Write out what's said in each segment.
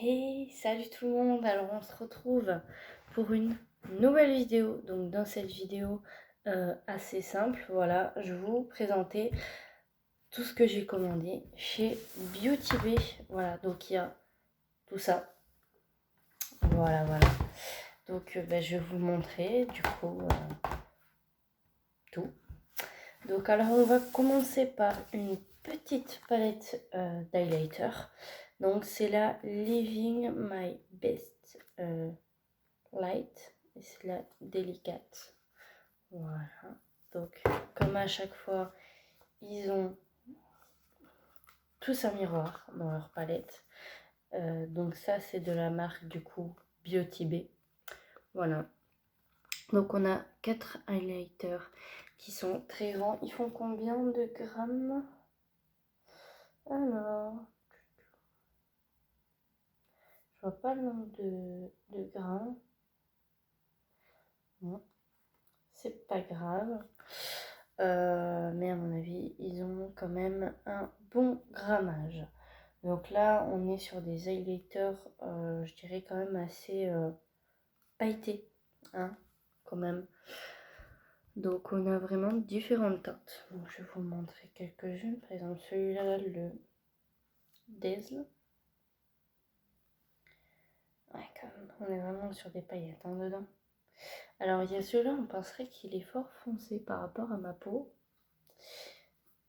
Hey, salut tout le monde. Alors on se retrouve pour une nouvelle vidéo. Donc dans cette vidéo assez simple, voilà, je vais vous présenter tout ce que j'ai commandé chez Beauty Bay. Voilà, donc il y a tout ça. Voilà. Donc je vais vous montrer du coup tout. Donc alors on va commencer par une petite palette d'highlighter. Donc c'est la Living My Best Light et c'est la délicate. Voilà. Donc comme à chaque fois, ils ont tous un miroir dans leur palette. Donc ça c'est de la marque du coup Beauty Bay. Voilà. Donc on a 4 highlighters qui sont très grands. Ils font combien de grammes? Alors, je vois pas le nombre de grammes. Bon, c'est pas grave. Mais à mon avis, ils ont quand même un bon grammage. Donc là, on est sur des highlighters, je dirais quand même assez pailletés, hein, quand même. Donc on a vraiment différentes teintes. Donc je vais vous montrer quelques-unes. Par exemple, celui-là, le Dazzle. Ouais, quand même, on est vraiment sur des paillettes hein, dedans. Alors il y a celui-là, on penserait qu'il est fort foncé par rapport à ma peau.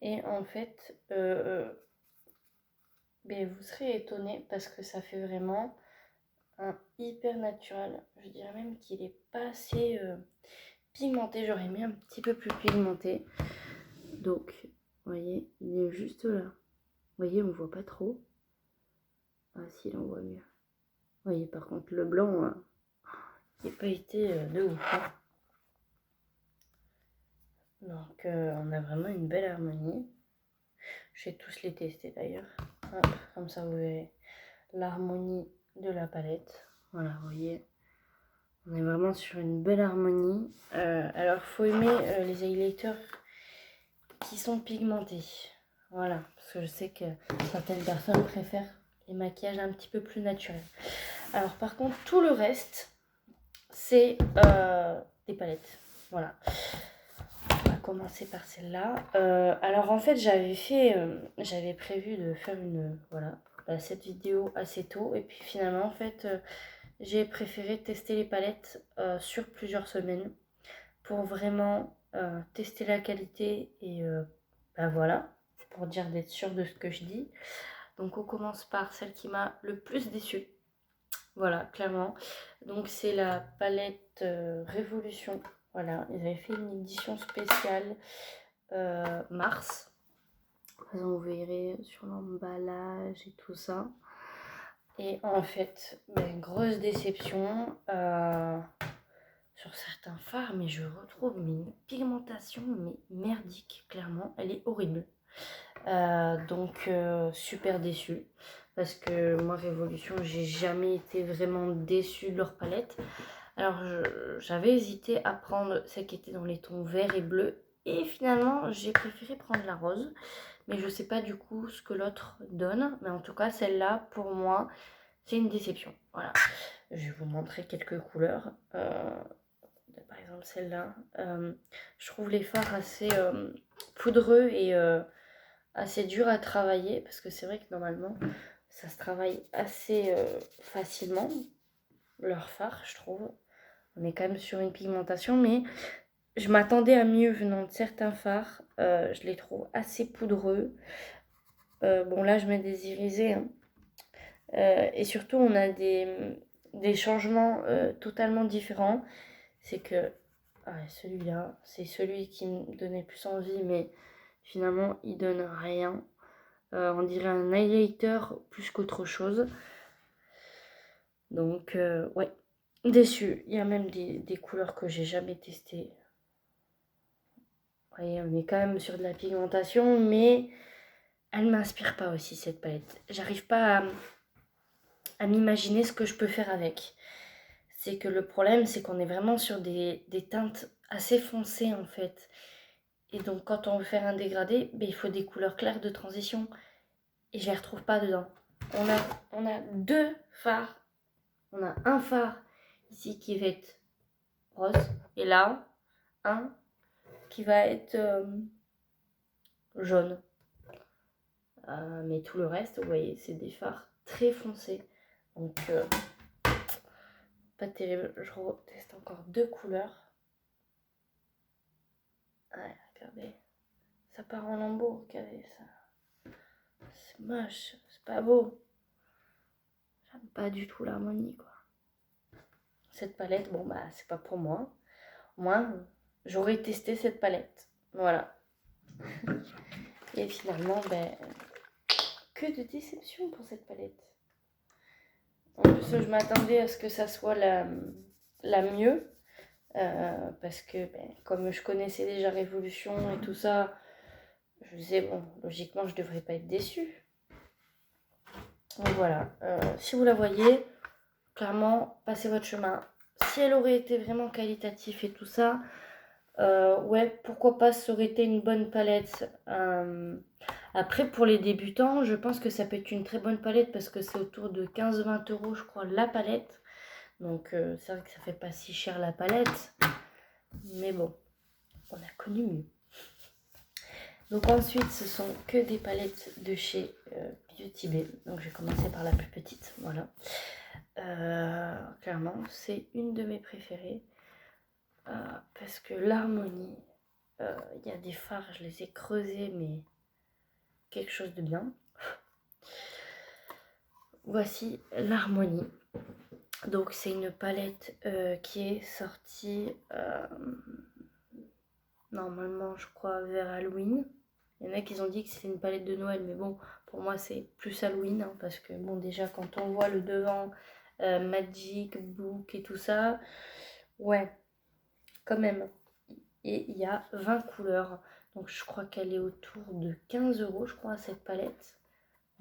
Et en fait, vous serez étonné parce que ça fait vraiment un hyper naturel. Je dirais même qu'il est pas assez pigmenté. J'aurais mis un petit peu plus pigmenté. Donc, vous voyez, il est juste là. Vous voyez, on voit pas trop. Ah si, là on voit mieux. Vous voyez, par contre, le blanc, il n'a pas été de ouf. Hein. Donc, on a vraiment une belle harmonie. Je vais tous les tester d'ailleurs. Comme ça, vous verrez l'harmonie de la palette. Voilà, vous voyez. On est vraiment sur une belle harmonie. Alors, il faut aimer les highlighters qui sont pigmentés. Voilà, parce que je sais que certaines personnes préfèrent les maquillages un petit peu plus naturels. Alors, par contre, tout le reste, c'est des palettes. Voilà. On va commencer par celle-là. Alors, en fait, j'avais prévu de faire cette vidéo assez tôt. Et puis, finalement, en fait, j'ai préféré tester les palettes sur plusieurs semaines pour vraiment tester la qualité et voilà, pour dire d'être sûr de ce que je dis. Donc on commence par celle qui m'a le plus déçue. Voilà, clairement. Donc c'est la palette Révolution. Voilà, ils avaient fait une édition spéciale mars. Vous verrez sur l'emballage et tout ça. Et en fait, grosse déception sur certains fards, mais je retrouve une pigmentation merdique, clairement. Elle est horrible. Donc super déçue. Parce que moi, Révolution, j'ai jamais été vraiment déçue de leur palette. Alors j'avais hésité à prendre celle qui était dans les tons vert et bleu. Et finalement, j'ai préféré prendre la rose. Mais je sais pas du coup ce que l'autre donne. Mais en tout cas, celle-là, pour moi, c'est une déception. Voilà. Je vais vous montrer quelques couleurs. Par exemple, celle-là. Je trouve les fards assez poudreux et assez durs à travailler. Parce que c'est vrai que normalement, ça se travaille assez facilement. Leur fard, je trouve. On est quand même sur une pigmentation. Mais je m'attendais à mieux venant de certains fards. Je les trouve assez poudreux. Bon, là, je mets des irisés. Hein. Et surtout, on a des changements totalement différents. C'est que celui-là, c'est celui qui me donnait plus envie, mais finalement, il donne rien. On dirait un highlighter plus qu'autre chose. Donc, ouais, déçu. Il y a même des couleurs que j'ai jamais testées. Vous voyez, on est quand même sur de la pigmentation, mais elle m'inspire pas aussi, cette palette. J'arrive pas à m'imaginer ce que je peux faire avec. C'est que le problème, c'est qu'on est vraiment sur des teintes assez foncées, en fait. Et donc, quand on veut faire un dégradé, il faut des couleurs claires de transition. Et je les retrouve pas dedans. on a deux fards. On a un phare ici qui va être rose. Et là, un qui va être jaune. Mais tout le reste, vous voyez, c'est des fards très foncés. Donc, pas terrible. Je reteste encore deux couleurs. Ouais, regardez. Ça part en lambeaux, regardez ça. C'est moche, c'est pas beau. J'aime pas du tout l'harmonie, quoi. Cette palette, bon bah, c'est pas pour moi. Moi, j'aurais testé cette palette. Voilà. Et finalement, ben, que de déception pour cette palette. En plus, je m'attendais à ce que ça soit la mieux. Parce que, ben, comme je connaissais déjà Révolution et tout ça, je me disais, bon, logiquement, je devrais pas être déçue. Donc voilà. Si vous la voyez, clairement, passez votre chemin. Si elle aurait été vraiment qualitative et tout ça, ouais, pourquoi pas, ça aurait été une bonne palette. Après, pour les débutants, je pense que ça peut être une très bonne palette parce que c'est autour de 15-20 euros, je crois, la palette. Donc, c'est vrai que ça fait pas si cher la palette. Mais bon, on a connu mieux. Donc ensuite, ce sont que des palettes de chez Beauty Bay. Donc, je vais commencer par la plus petite. Voilà. Clairement, c'est une de mes préférées. Parce que l'harmonie, il y a des fards, je les ai creusés, mais quelque chose de bien. Voici l'harmonie. Donc c'est une palette qui est sortie normalement, je crois, vers Halloween. Il y en a qui ont dit que c'était une palette de Noël, mais bon, pour moi c'est plus Halloween, hein, parce que bon, déjà quand on voit le devant Magic, Book et tout ça, ouais, quand même. Et il y a 20 couleurs. Donc je crois qu'elle est autour de 15 euros, je crois, cette palette.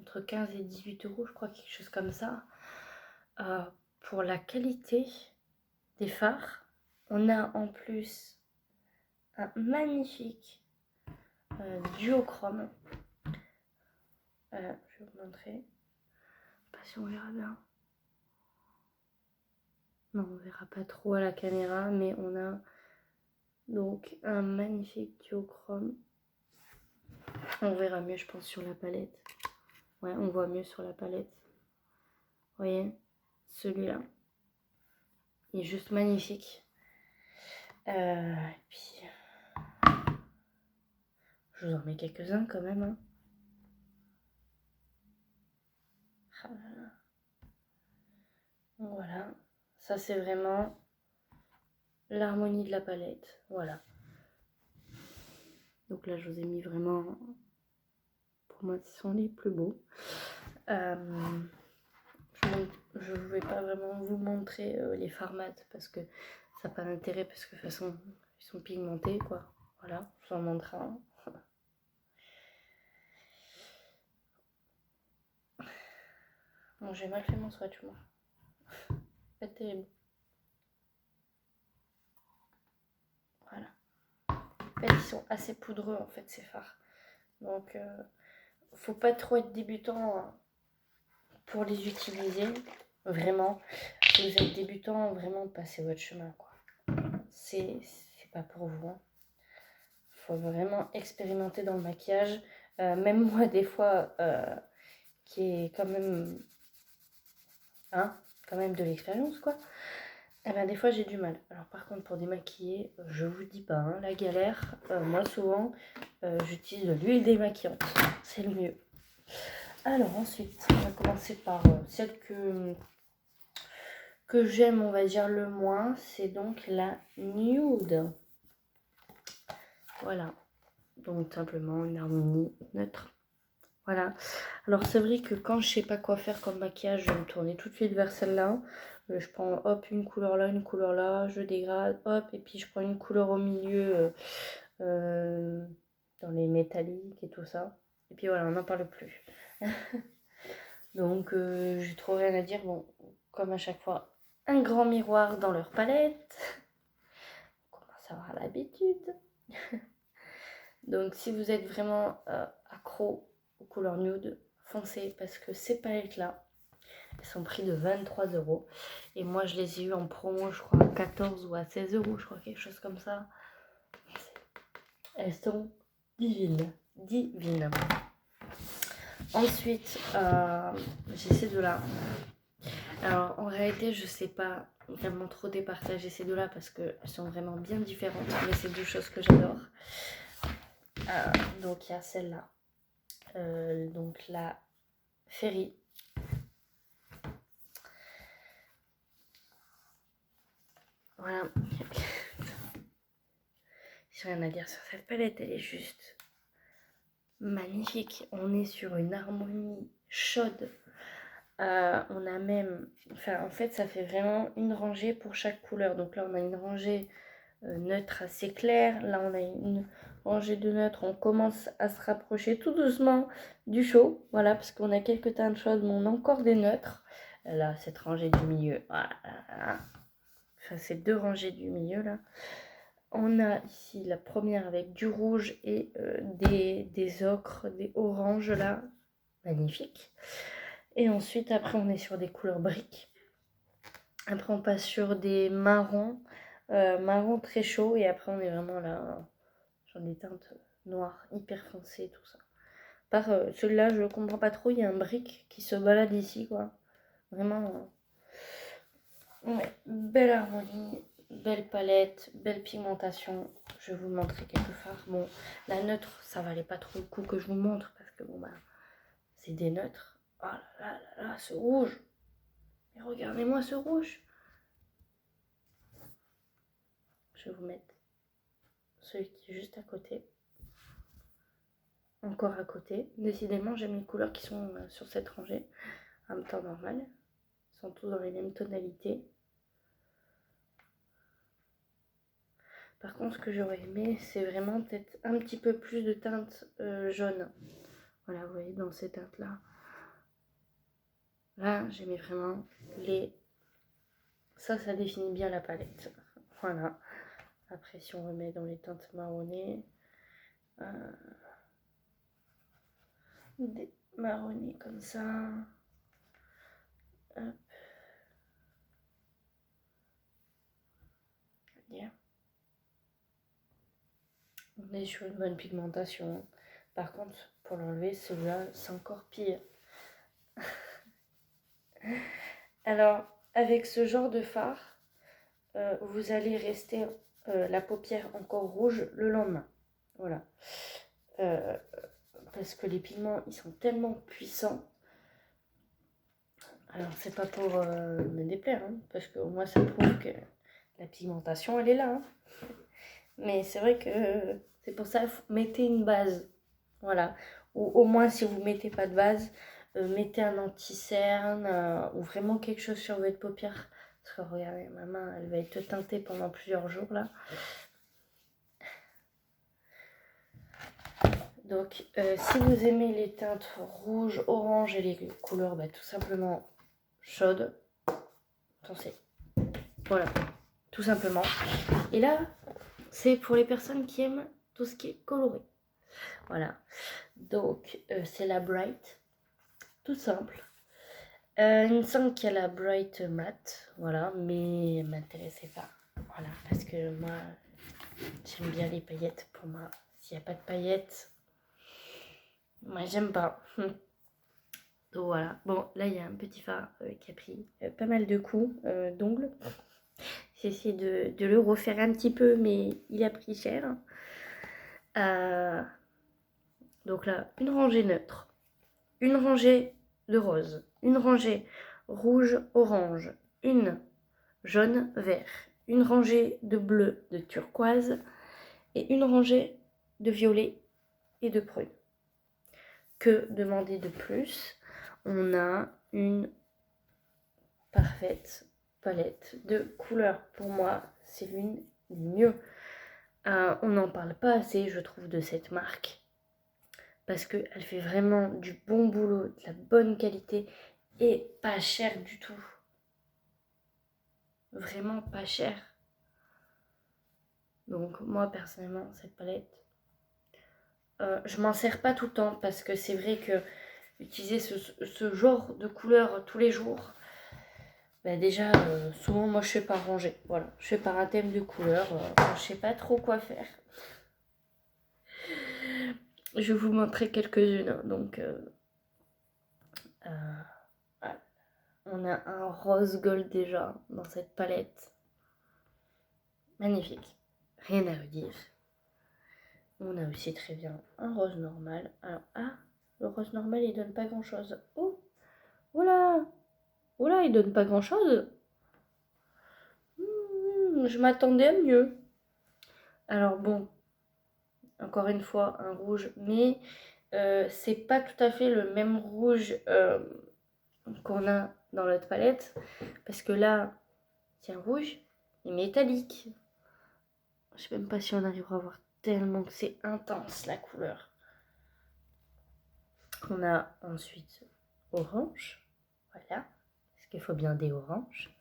Entre 15 et 18 euros, je crois, quelque chose comme ça. Pour la qualité des fards, on a en plus un magnifique duochrome. Je vais vous montrer. Je sais pas si on verra bien. Non, on verra pas trop à la caméra, mais on a donc un magnifique duochrome. On verra mieux, je pense, sur la palette. Ouais, on voit mieux sur la palette. Vous voyez, celui-là, il est juste magnifique. Et puis, je vous en mets quelques-uns quand même. Hein. Ah là là. Voilà, ça c'est vraiment l'harmonie de la palette. Voilà. Donc là, je vous ai mis vraiment, pour moi, ce sont les plus beaux. Je ne vais pas vraiment vous montrer les formats parce que ça n'a pas d'intérêt parce que de toute façon, ils sont pigmentés, quoi. Voilà, je vous en montre un. Bon, j'ai mal fait mon swatch, moi. Pas terrible. Voilà. En fait, ils sont assez poudreux, en fait, ces fards. Donc, faut pas trop être débutant pour les utiliser. Vraiment. Si vous êtes débutant, vraiment, passez votre chemin, quoi. C'est pas pour vous. Hein. Faut vraiment expérimenter dans le maquillage. Même moi, des fois, qui est quand même, hein, quand même de l'expérience, quoi. Eh ben, des fois, j'ai du mal. Alors, par contre, pour démaquiller, je vous dis pas, hein, la galère. Moi, souvent, j'utilise de l'huile démaquillante. C'est le mieux. Alors, ensuite, on va commencer par celle que j'aime, on va dire, le moins. C'est donc la nude. Voilà. Donc, simplement une harmonie neutre. Voilà. Alors, c'est vrai que quand je sais pas quoi faire comme maquillage, je vais me tourner tout de suite vers celle-là. Je prends, hop, une couleur là, je dégrade, hop, et puis je prends une couleur au milieu, dans les métalliques et tout ça. Et puis voilà, on n'en parle plus. Donc, j'ai trop rien à dire. Bon, comme à chaque fois, un grand miroir dans leur palette. On commence à avoir l'habitude. Donc, si vous êtes vraiment accro aux couleurs nude, foncé parce que ces palettes-là, elles sont prix de 23 €. Et moi, je les ai eues en promo, je crois, à 14 ou à 16 €, je crois, quelque chose comme ça. Elles sont divines. Divines. Ensuite, j'ai ces deux-là. Alors, en réalité, je sais pas vraiment trop départager ces deux-là parce qu'elles sont vraiment bien différentes. Mais c'est deux choses que j'adore. Donc, il y a celle-là. Donc, la Fairy. Voilà. J'ai rien à dire sur cette palette, elle est juste magnifique. On est sur une harmonie chaude. On a même, en fait, ça fait vraiment une rangée pour chaque couleur. Donc là, on a une rangée neutre assez claire. Là, on a une rangée de neutre. On commence à se rapprocher tout doucement du chaud. Voilà, parce qu'on a quelques teintes chaudes, mais on a encore des neutres. Là, cette rangée du milieu. Voilà. Enfin, ces deux rangées du milieu, là. On a ici la première avec du rouge et des ocres, des oranges, là. Magnifique. Et ensuite, après, on est sur des couleurs briques. Après, on passe sur des marrons, marron très chaud. Et après, on est vraiment là, sur des teintes noires, hyper foncées, tout ça. Par celui-là, je comprends pas trop. Il y a un brique qui se balade ici, quoi. Vraiment, ouais, belle harmonie, belle palette, belle pigmentation. Je vais vous montrer quelques fards. Bon, la neutre, ça valait pas trop le coup que je vous montre parce que bon, bah, c'est des neutres. Oh là là là là, ce rouge. Mais regardez-moi ce rouge. Je vais vous mettre celui qui est juste à côté. Encore à côté. Décidément, j'aime les couleurs qui sont sur cette rangée. En temps normal. Ils sont tous dans les mêmes tonalités. Par contre, ce que j'aurais aimé, c'est vraiment peut-être un petit peu plus de teintes jaunes. Voilà, vous voyez, dans ces teintes-là. Là, j'aimais vraiment les... Ça définit bien la palette. Voilà. Après, si on remet dans les teintes marronnées... des marronnés comme ça. Hop. Yeah. On est sur une bonne pigmentation. Par contre, pour l'enlever, celui-là, c'est encore pire. Alors, avec ce genre de fard, vous allez rester la paupière encore rouge le lendemain. Voilà. Parce que les pigments, ils sont tellement puissants. Alors, c'est pas pour me déplaire, hein, parce que moi, ça prouve que la pigmentation, elle est là. Hein. Mais c'est vrai que c'est pour ça, mettez une base. Voilà. Ou au moins, si vous ne mettez pas de base, mettez un anti-cerne ou vraiment quelque chose sur votre paupière. Parce que regardez, ma main, elle va être teintée pendant plusieurs jours là. Donc, si vous aimez les teintes rouge, orange et les couleurs tout simplement chaudes, foncez. Voilà, tout simplement. Et là, c'est pour les personnes qui aiment tout ce qui est coloré. Voilà. Donc, c'est la Bright. Tout simple. Il me semble qu'il y a la Bright Matte. Voilà, mais elle ne m'intéressait pas. Voilà, parce que moi, j'aime bien les paillettes. Pour moi, s'il n'y a pas de paillettes, moi, j'aime pas. Donc voilà. Bon, là, il y a un petit fard qui a pris pas mal de coups d'ongles. J'ai essayé de le refaire un petit peu, mais il a pris cher. Donc là, une rangée neutre. Une rangée de rose. Une rangée rouge-orange. Une jaune-vert. Une rangée de bleu, de turquoise. Et une rangée de violet et de prune. Que demander de plus? On a une parfaite palette de couleurs. Pour moi, c'est l'une des mieux. On n'en parle pas assez, je trouve, de cette marque. Parce qu'elle fait vraiment du bon boulot, de la bonne qualité et pas cher du tout. Vraiment pas cher. Donc moi, personnellement, cette palette, je m'en sers pas tout le temps parce que c'est vrai que utiliser ce genre de couleur tous les jours, bah déjà, souvent moi je fais par rangée. Voilà, je fais par un thème de couleur. Je sais pas trop quoi faire. Je vais vous montrer quelques-unes. Hein. Donc, voilà. On a un rose gold déjà dans cette palette. Magnifique. Rien à redire. On a aussi très bien un rose normal. Alors, le rose normal il donne pas grand chose. Oh, oula, oula, il donne pas grand chose. Je m'attendais à mieux. Alors bon, encore une fois, un rouge, mais c'est pas tout à fait le même rouge qu'on a dans l'autre palette. Parce que là, c'est un rouge, et métallique. Je sais même pas si on arrivera à voir tellement que c'est intense la couleur. On a ensuite orange, voilà, parce qu'il faut bien des oranges.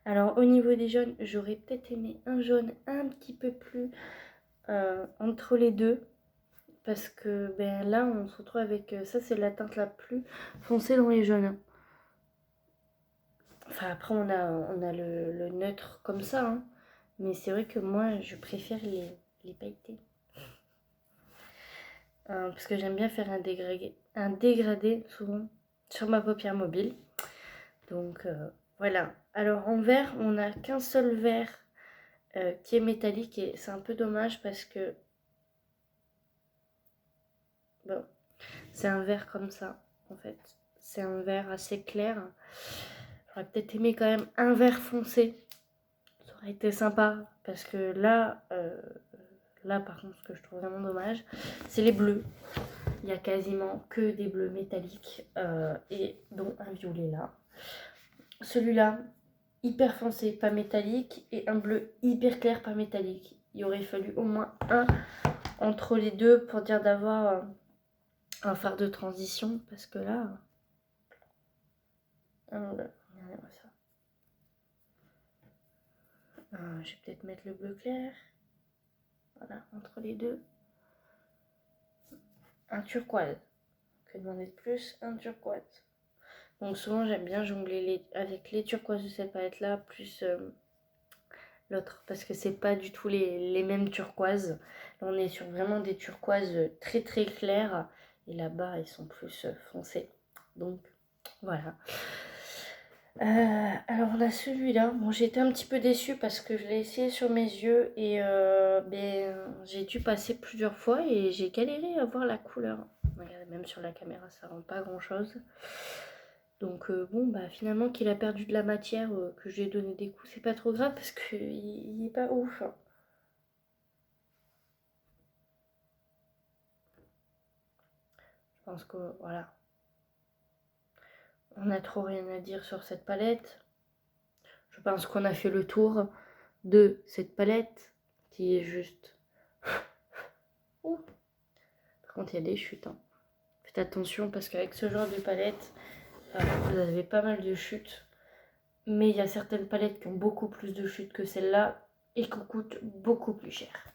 Alors au niveau des jaunes, j'aurais peut-être aimé un jaune un petit peu plus entre les deux. Parce que ben, là, on se retrouve avec... ça, c'est la teinte la plus foncée dans les jaunes. Enfin, après, on a le neutre comme ça. Hein. Mais c'est vrai que moi, je préfère les pailletés. Parce que j'aime bien faire un dégradé souvent sur ma paupière mobile. Donc, voilà. Alors, en vert, on n'a qu'un seul vert qui est métallique. Et c'est un peu dommage parce que... Bon, c'est un vert comme ça, en fait. C'est un vert assez clair. J'aurais peut-être aimé quand même un vert foncé. Ça aurait été sympa. Parce que là, par contre, ce que je trouve vraiment dommage, c'est les bleus. Il n'y a quasiment que des bleus métalliques. Et dont un violet là. Celui-là, hyper foncé, pas métallique. Et un bleu hyper clair, pas métallique. Il aurait fallu au moins un entre les deux pour dire d'avoir un fard de transition. Parce que là... regardez-moi ça. Je vais peut-être mettre le bleu clair. Voilà, entre les deux. Un turquoise. Que demander de plus? Un turquoise. Donc souvent j'aime bien jongler avec les turquoises de cette palette là plus l'autre. Parce que c'est pas du tout les mêmes turquoises. Là on est sur vraiment des turquoises très très claires. Et là-bas ils sont plus foncés. Donc voilà. Alors on a celui-là. Bon, j'ai été un petit peu déçue parce que je l'ai essayé sur mes yeux et j'ai dû passer plusieurs fois et j'ai galéré à voir la couleur. Regardez, même sur la caméra, ça rend pas grand-chose. Donc bon, bah finalement qu'il a perdu de la matière, que j'ai donné des coups, c'est pas trop grave parce qu'il est pas ouf. Hein. Je pense que voilà. On a trop rien à dire sur cette palette. Je pense qu'on a fait le tour de cette palette qui est juste... Ouh. Par contre, il y a des chutes. Hein. Faites attention parce qu'avec ce genre de palette, vous avez pas mal de chutes. Mais il y a certaines palettes qui ont beaucoup plus de chutes que celle-là et qui coûtent beaucoup plus cher.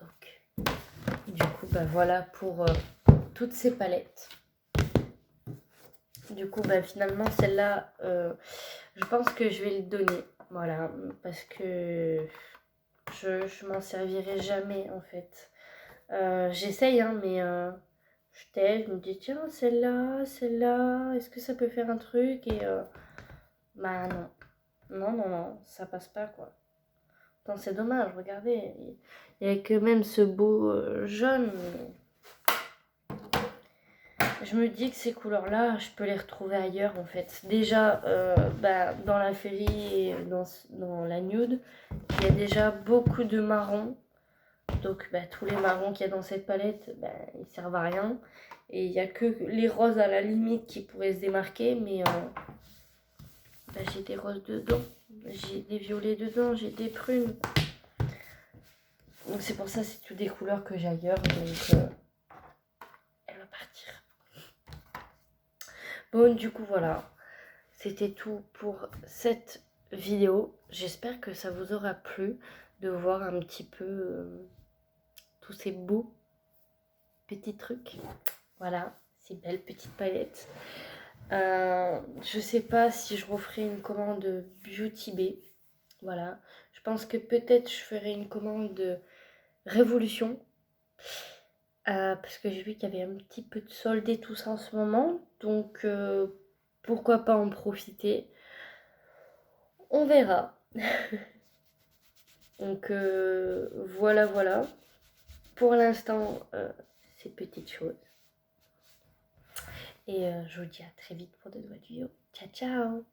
Donc, du coup, bah voilà pour toutes ces palettes. Du coup, bah finalement, celle-là, je pense que je vais le donner. Voilà, parce que je m'en servirai jamais en fait. J'essaye, hein, mais je me dis, tiens, celle-là, est-ce que ça peut faire un truc? Et bah non. Non, ça passe pas, quoi. Attends, c'est dommage, regardez. Il y a que même ce beau jaune. Je me dis que ces couleurs-là, je peux les retrouver ailleurs, en fait. Déjà, dans la féerie et dans la nude, il y a déjà beaucoup de marron. Donc tous les marrons qu'il y a dans cette palette, ils servent à rien. Et il n'y a que les roses à la limite qui pourraient se démarquer. Mais j'ai des roses dedans, j'ai des violets dedans, j'ai des prunes. Donc c'est pour ça, c'est toutes des couleurs que j'ai ailleurs. Donc elle va partir. Bon, du coup voilà. C'était tout pour cette vidéo. J'espère que ça vous aura plu de voir un petit peu tous ces beaux petits trucs. Voilà, ces belles petites palettes. Je sais pas si je referai une commande Beauty Bay. Voilà, je pense que peut-être je ferai une commande de Révolution. Parce que j'ai vu qu'il y avait un petit peu de solde et tout ça en ce moment. Donc pourquoi pas en profiter. On verra. Donc voilà, voilà. Pour l'instant, ces petites choses. Et je vous dis à très vite pour de nouvelles vidéos. Ciao, ciao!